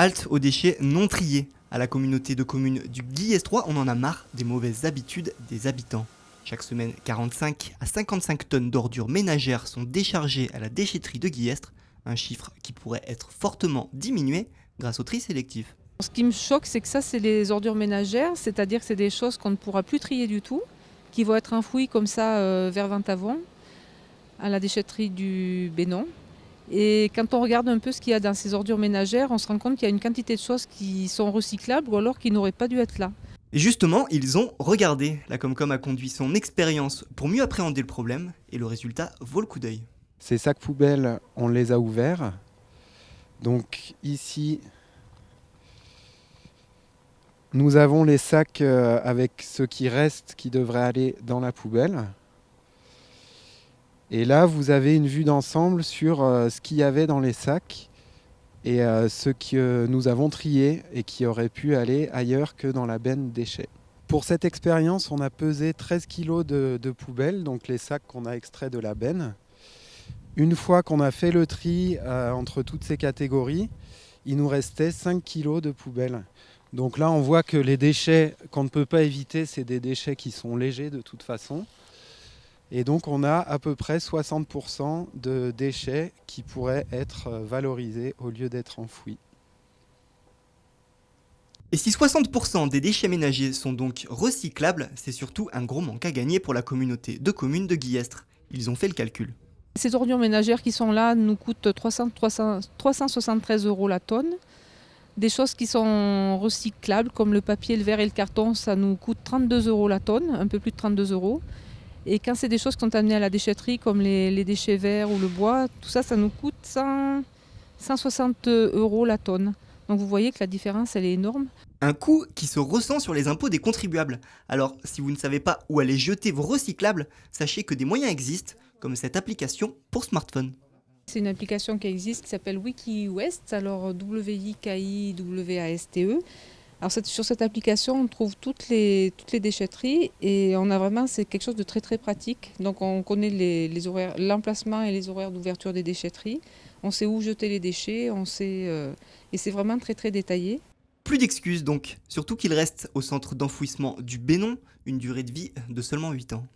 Halte aux déchets non triés. À la communauté de communes du Guillestrois, on en a marre des mauvaises habitudes des habitants. Chaque semaine, 45 à 55 tonnes d'ordures ménagères sont déchargées à la déchetterie de Guillestre, un chiffre qui pourrait être fortement diminué grâce au tri sélectif. Ce qui me choque, c'est que ça, c'est les ordures ménagères, c'est-à-dire que c'est des choses qu'on ne pourra plus trier du tout, qui vont être enfouies comme ça vers Ventavon, à la déchetterie du Bénon. Et quand on regarde un peu ce qu'il y a dans ces ordures ménagères, on se rend compte qu'il y a une quantité de choses qui sont recyclables ou alors qui n'auraient pas dû être là. Et justement, ils ont regardé. La Comcom a conduit son expérience pour mieux appréhender le problème et le résultat vaut le coup d'œil. Ces sacs poubelles, on les a ouverts. Donc ici, nous avons les sacs avec ce qui reste qui devrait aller dans la poubelle. Et là, vous avez une vue d'ensemble sur ce qu'il y avait dans les sacs et ce que nous avons trié et qui aurait pu aller ailleurs que dans la benne déchets. Pour cette expérience, on a pesé 13 kg de poubelles, donc les sacs qu'on a extraits de la benne. Une fois qu'on a fait le tri entre toutes ces catégories, il nous restait 5 kg de poubelles. Donc là, on voit que les déchets qu'on ne peut pas éviter, c'est des déchets qui sont légers de toute façon. Et donc on a à peu près 60% de déchets qui pourraient être valorisés au lieu d'être enfouis. Et si 60% des déchets ménagers sont donc recyclables, c'est surtout un gros manque à gagner pour la communauté de communes de Guillestre. Ils ont fait le calcul. Ces ordures ménagères qui sont là nous coûtent 373 € la tonne. Des choses qui sont recyclables comme le papier, le verre et le carton, ça nous coûte 32 € la tonne, un peu plus de 32 €. Et quand c'est des choses qui sont amenées à la déchetterie comme les déchets verts ou le bois, tout ça, ça nous coûte 160 € la tonne. Donc vous voyez que la différence, elle est énorme. Un coût qui se ressent sur les impôts des contribuables. Alors, si vous ne savez pas où aller jeter vos recyclables, sachez que des moyens existent, comme cette application pour smartphone. C'est une application qui existe qui s'appelle WikiWaste, alors WIKIWASTE. Alors sur cette application, on trouve toutes les déchetteries et on a vraiment, c'est quelque chose de très très pratique. Donc on connaît les horaires, l'emplacement et les horaires d'ouverture des déchetteries. On sait où jeter les déchets, et c'est vraiment très très détaillé. Plus d'excuses donc, surtout qu'il reste au centre d'enfouissement du Bénon une durée de vie de seulement 8 ans.